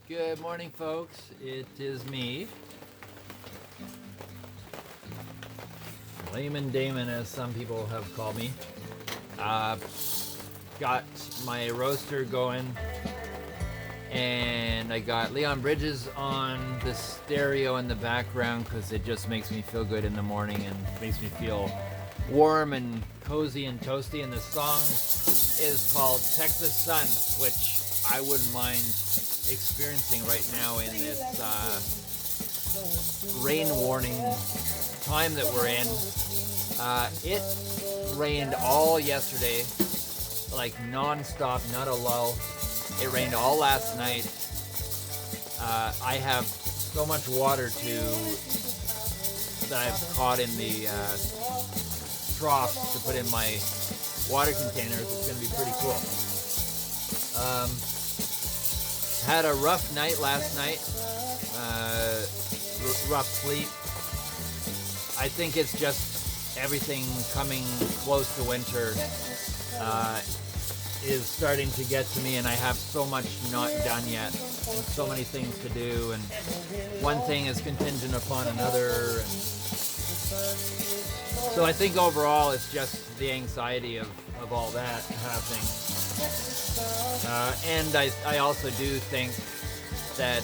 Good morning, folks. It is me, Layman Damon, as some people have called me. Got my roaster going, and I got Leon Bridges on the stereo in the background because it just makes me feel good in the morning and makes me feel warm and cozy and toasty. And the song is called Texas Sun, which I wouldn't mind experiencing right now in this rain warning time that we're in. It rained all yesterday, like non-stop, not a lull. It rained all last night. I have so much water that I've caught in the troughs to put in my water containers. It's going to be pretty cool. Had a rough night last night. Rough sleep. I think it's just everything coming close to winter is starting to get to me, and I have so much not done yet, and so many things to do, and one thing is contingent upon another. And so I think overall it's just the anxiety of all that happening. And I also do think that,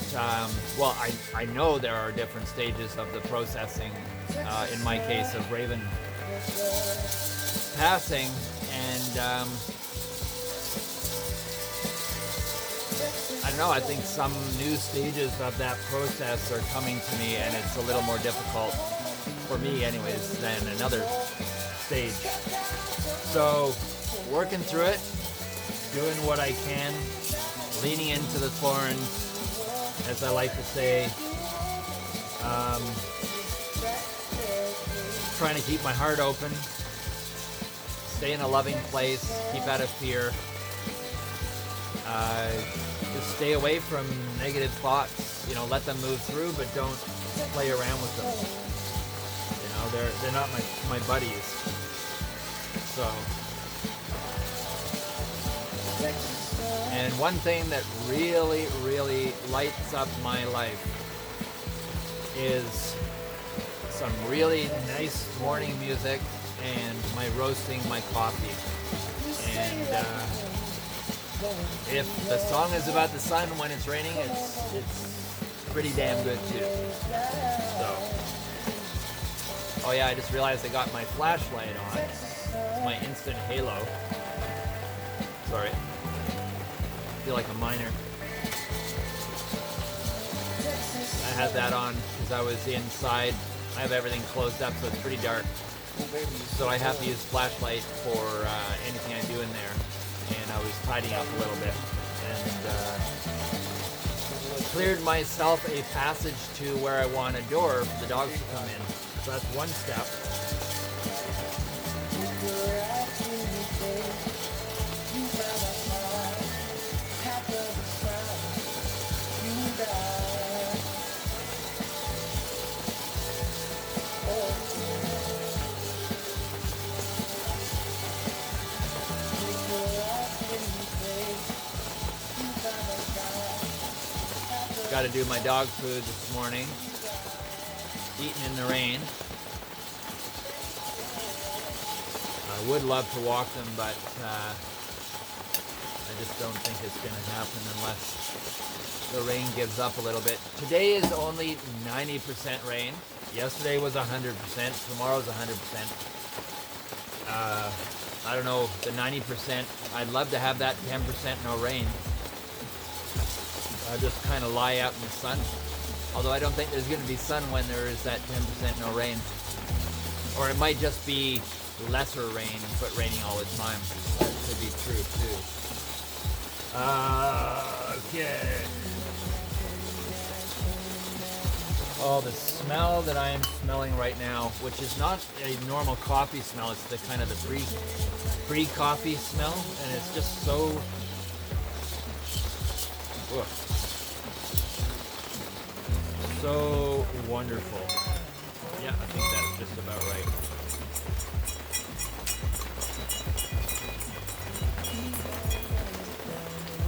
I know there are different stages of the processing, in my case of Raven passing, and I don't know, I think some new stages of that process are coming to me, and it's a little more difficult for me anyways than another stage. So working through it, doing what I can, leaning into the thorns, as I like to say, trying to keep my heart open, stay in a loving place, keep out of fear, just stay away from negative thoughts, let them move through, but don't play around with them. They're not my buddies. So, and one thing that really, really lights up my life is some really nice morning music and my roasting my coffee. And if the song is about the sun when it's raining, it's pretty damn good too. So, oh yeah, I just realized I got my flashlight on. It's my instant halo. Sorry. I feel like a miner. I had that on because I was inside. I have everything closed up, so it's pretty dark. So I have to use flashlight for anything I do in there. And I was tidying up a little bit. And cleared myself a passage to where I want a door for the dogs to come in. So that's one step. Got to do my dog food this morning. Eating in the rain. I would love to walk them, but I just don't think it's going to happen unless the rain gives up a little bit. Today is only 90% rain. Yesterday was 100%. Tomorrow's 100%. I don't know, the 90%. I'd love to have that 10% no rain. I'll just kind of lie out in the sun. Although I don't think there's going to be sun when there is that 10% no rain. Or it might just be lesser rain, but raining all the time. That could be true too. Okay. Oh, the smell that I am smelling right now, which is not a normal coffee smell, it's the kind of the pre-coffee smell, and it's just so... Ugh. So wonderful. Yeah, I think that's just about right.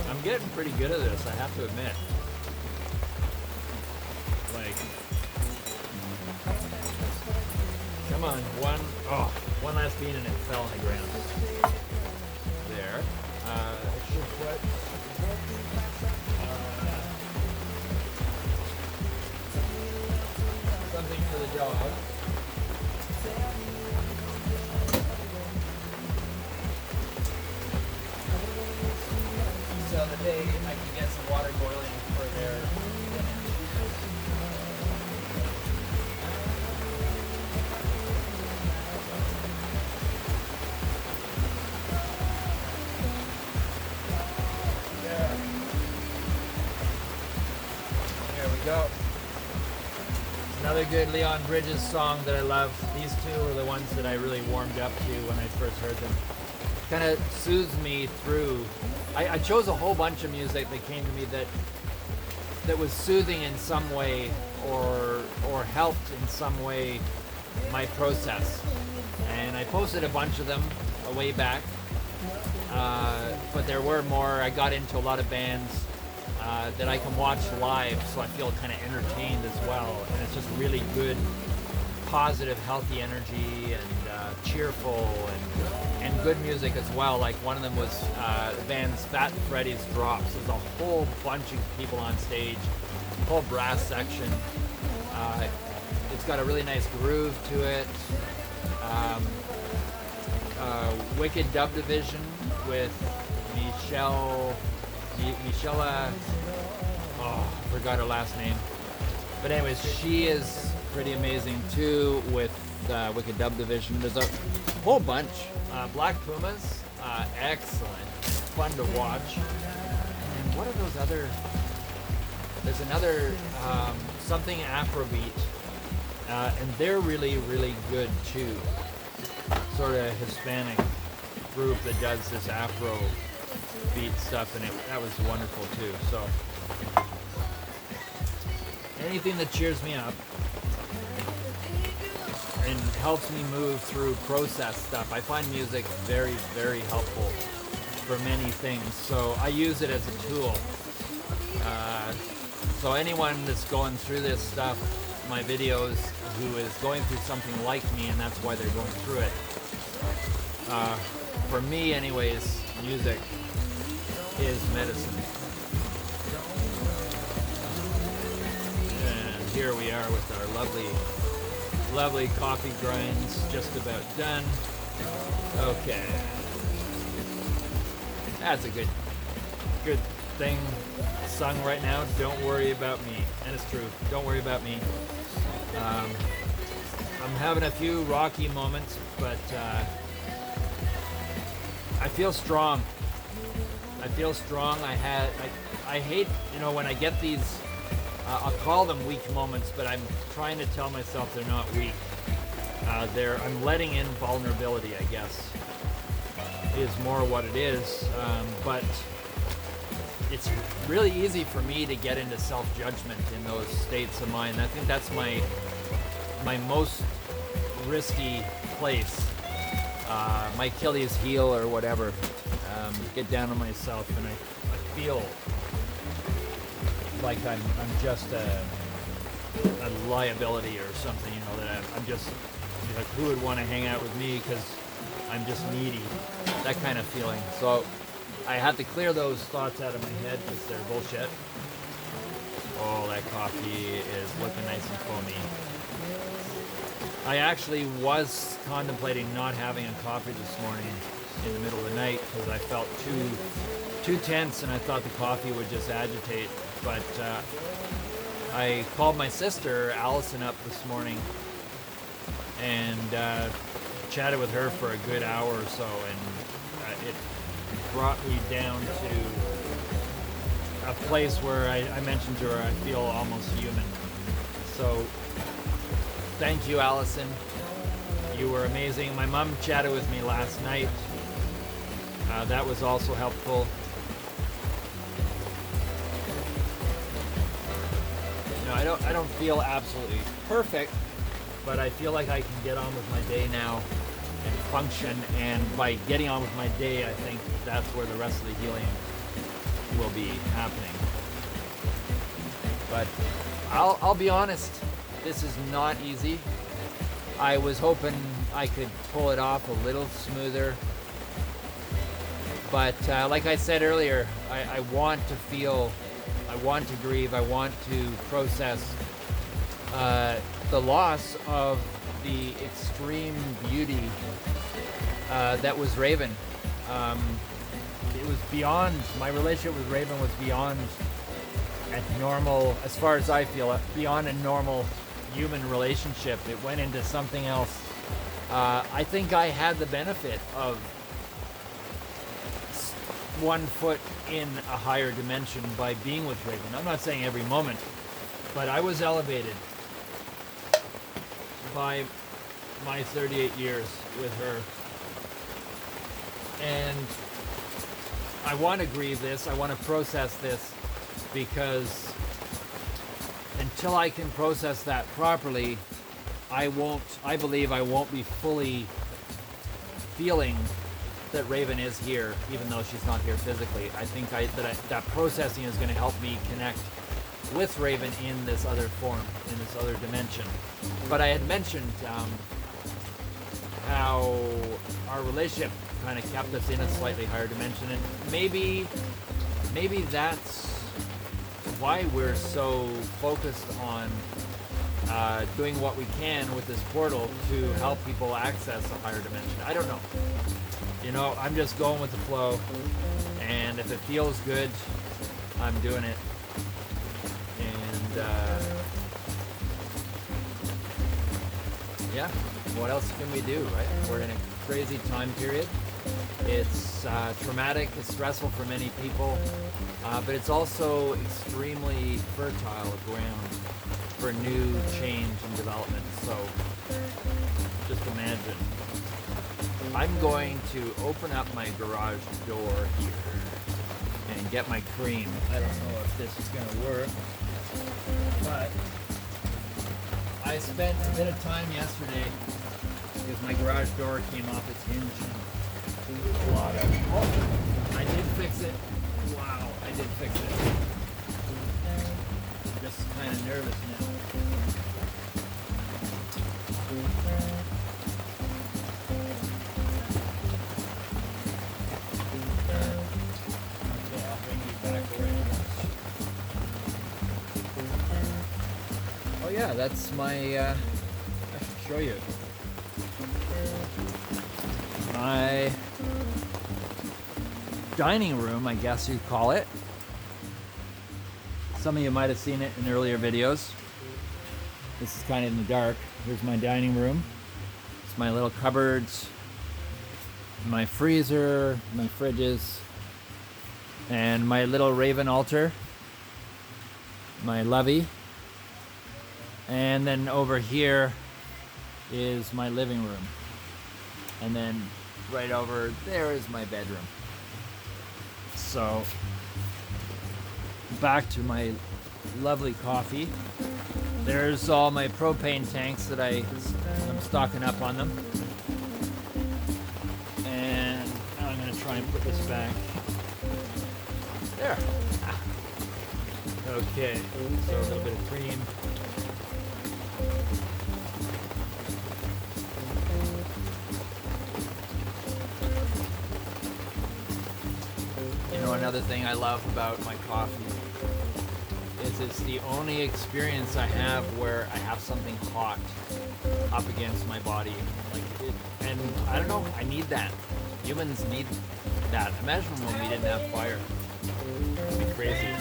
I'm getting pretty good at this, I have to admit. Like, come on, one last bean and it fell on the ground. There. I should put something for the dog. So that I can get some water boiling for their dinner. There we go. Another good Leon Bridges song that I love. These two are the ones that I really warmed up to when I first heard them. Kind of soothes me through. I chose a whole bunch of music that came to me that was soothing in some way or helped in some way my process. And I posted a bunch of them a way back, but there were more. I got into a lot of bands that I can watch live, so I feel kind of entertained as well. And it's just really good, positive, healthy energy and cheerful and good music as well. Like one of them was the band's Fat Freddy's Drops. There's a whole bunch of people on stage, whole brass section. It's got a really nice groove to it. Wicked Dub Division with Michelle, I forgot her last name. But anyways, she is pretty amazing too with Wicked Dub Division. There's a whole bunch. Black Pumas, excellent, fun to watch. And what are those other? There's another something Afrobeat, and they're really, really good too. Sort of Hispanic group that does this Afro beat stuff, and that was wonderful too. So anything that cheers me up and helps me move through process stuff. I find music very, very helpful for many things. So I use it as a tool. So anyone that's going through this stuff, my videos, who is going through something like me, and that's why they're going through it. For me anyways, music is medicine. And here we are with our lovely coffee grinds, just about done. Okay. That's a good thing sung right now. Don't worry about me. And it's true. Don't worry about me. I'm having a few rocky moments, but I feel strong. I hate, when I get these, I'll call them weak moments, but I'm trying to tell myself they're not weak. I'm letting in vulnerability, I guess, is more what it is. But it's really easy for me to get into self-judgment in those states of mind. I think that's my most risky place. My Achilles heel or whatever. Get down on myself, and I feel like I'm just a liability or something, that I'm just like, who would want to hang out with me because I'm just needy, that kind of feeling. So I have to clear those thoughts out of my head because they're bullshit. Oh, that coffee is looking nice and foamy. I actually was contemplating not having a coffee this morning in the middle of the night because I felt too tense, and I thought the coffee would just agitate. But I called my sister Allison up this morning and chatted with her for a good hour or so, and it brought me down to a place where I mentioned to her I feel almost human. So thank you, Allison. You were amazing. My mom chatted with me last night. That was also helpful. I don't feel absolutely perfect, but I feel like I can get on with my day now and function. And by getting on with my day, I think that's where the rest of the healing will be happening. But I'll be honest, this is not easy. I was hoping I could pull it off a little smoother. But like I said earlier, I want to feel, I want to grieve, I want to process the loss of the extreme beauty that was Raven. It was beyond, my relationship with Raven was beyond a normal, as far as I feel, beyond a normal human relationship. It went into something else. I think I had the benefit of 1 foot in a higher dimension by being with Raven. I'm not saying every moment, but I was elevated by my 38 years with her. And I want to grieve this, I want to process this, because until I can process that properly, I believe I won't be fully feeling that Raven is here, even though she's not here physically. I think that processing is going to help me connect with Raven in this other form, in this other dimension. But I had mentioned how our relationship kind of kept us in a slightly higher dimension, and maybe that's why we're so focused on doing what we can with this portal to help people access a higher dimension. I don't know. You know, I'm just going with the flow, and if it feels good, I'm doing it. And yeah, what else can we do, right? We're in a crazy time period. It's traumatic, it's stressful for many people, but it's also extremely fertile ground for new change and development. So just imagine. I'm going to open up my garage door here and get my cream. I don't know if this is going to work, but I spent a bit of time yesterday because my garage door came off its hinge. Oh, I did fix it. Wow, I did fix it. I'm just kind of nervous now. Okay, I'll bring you back around. Oh yeah, that's my, I should show you. My dining room, I guess you'd call it. Some of you might have seen it in earlier videos. This is kind of in the dark. Here's my dining room. It's my little cupboards, my freezer, my fridges, and my little Raven altar, my lovey. And then over here is my living room. And then right over there is my bedroom. So back to my lovely coffee. There's all my propane tanks that I'm stocking up on them. And now I'm going to try and put this back. There. Okay, so a little bit of cream. Another thing I love about my coffee is it's the only experience I have where I have something hot up against my body. And I don't know, I need that. Humans need that. Imagine when we didn't have fire. It'd be crazy.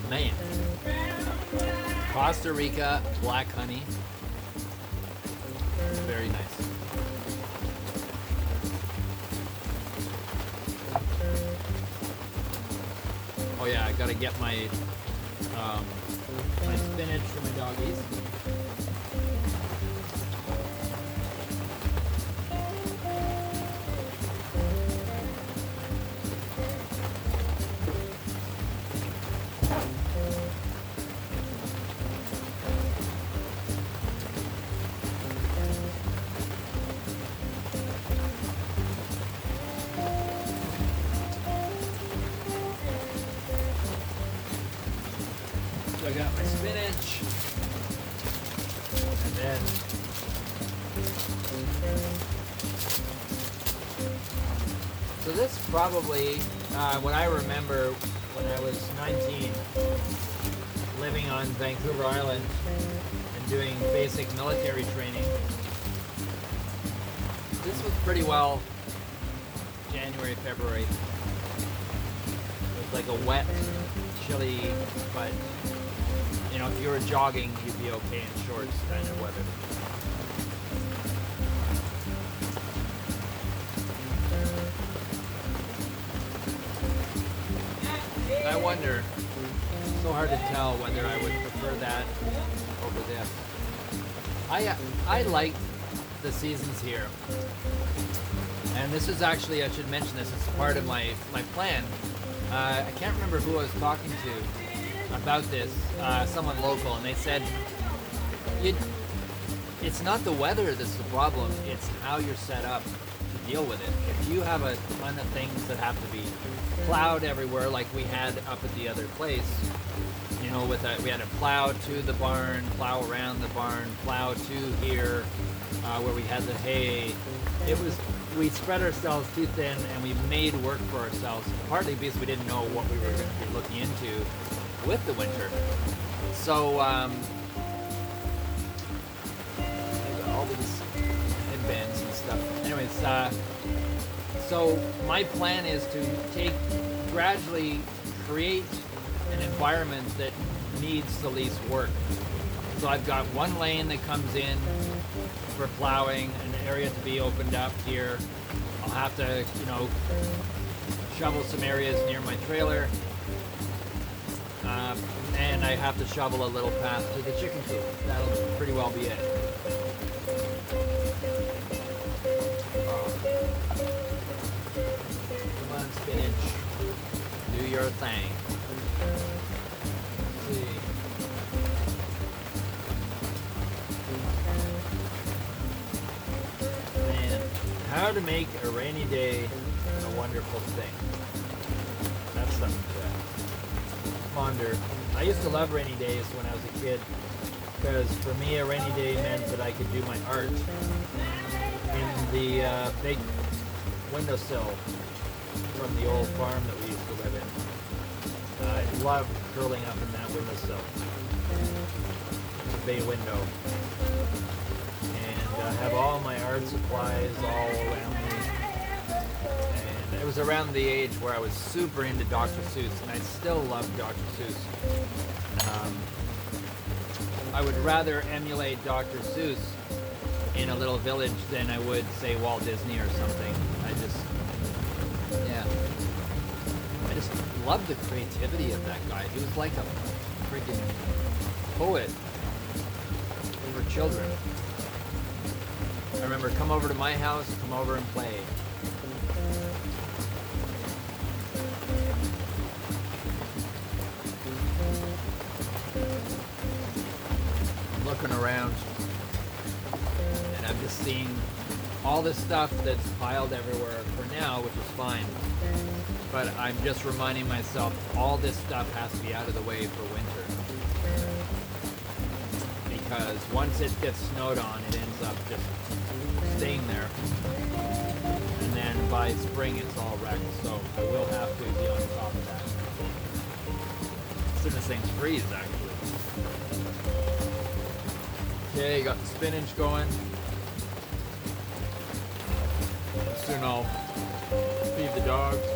Man, Costa Rica black honey, very nice. Oh yeah, I gotta get my my spinach for my doggies. So I got my spinach, and then so this probably what I remember when I was 19, living on Vancouver Island and doing basic military training. This was pretty well January, February. It was like a wet, chilly, but you know, if you were jogging, you'd be okay in shorts kind of weather. I wonder, it's so hard to tell whether I would prefer that over this. I like the seasons here. And this is actually, I should mention this, it's part of my plan. I can't remember who I was talking to about this, someone local, and they said, it's not the weather that's the problem, it's how you're set up to deal with it. If you have a ton of things that have to be plowed everywhere, like we had up at the other place, you know, we had to plow to the barn, plow around the barn, plow to here, where we had the hay. We spread ourselves too thin, and we made work for ourselves, partly because we didn't know what we were going to be looking into with the winter. So, all these headbands and stuff. Anyways, so my plan is to gradually create an environment that needs the least work. So I've got one lane that comes in for plowing, an area to be opened up here. I'll have to, you know, shovel some areas near my trailer. And I have to shovel a little path to the chicken coop. That'll pretty well be it. Come on, spinach. Do your thing. Let's see. Man, how to make a rainy day a wonderful thing. That's something to ponder. I used to love rainy days when I was a kid, because for me a rainy day meant that I could do my art in the big windowsill from the old farm that we used to live in. I loved curling up in that windowsill, the bay window, and have all my art supplies all around me. And it was around the age where I was super into Dr. Seuss, and I still love Dr. Seuss. I would rather emulate Dr. Seuss in a little village than I would, say, Walt Disney or something. I just loved the creativity of that guy. He was like a freaking poet for children. I remember, come over to my house, come over and play. I'm looking around, and I'm just seeing all this stuff that's piled everywhere for now, which is fine. But I'm just reminding myself all this stuff has to be out of the way for winter. Because once it gets snowed on, it ends up just staying there. And then by spring, it's all wrecked. So I will have to be on top of that. As soon as things freeze, actually. Okay, got the spinach going. Soon I'll feed the dogs.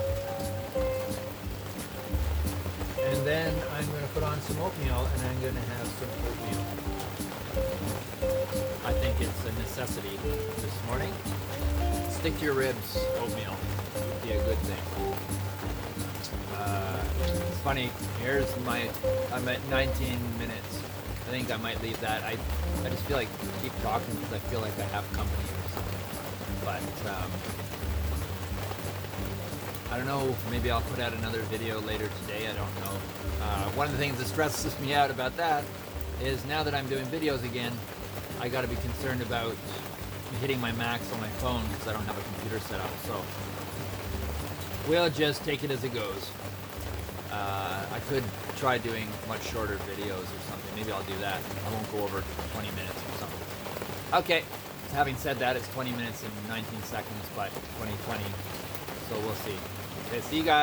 And then I'm going to put on some oatmeal, and I'm going to have some oatmeal. I think it's a necessity this morning. Stick to your ribs, oatmeal. Would be a good thing. It's funny, I'm at 19 minutes. I think I might leave that. I just feel like keep talking because I feel like I have company or something. But I don't know, maybe I'll put out another video later today, I don't know. One of the things that stresses me out about that is now that I'm doing videos again, I gotta be concerned about hitting my max on my phone because I don't have a computer set up, so we'll just take it as it goes. I could try doing much shorter videos or something. Maybe I'll do that. I won't go over 20 minutes or something. Okay, having said that, it's 20 minutes and 19 seconds, but 2020, so we'll see. Okay, see you guys.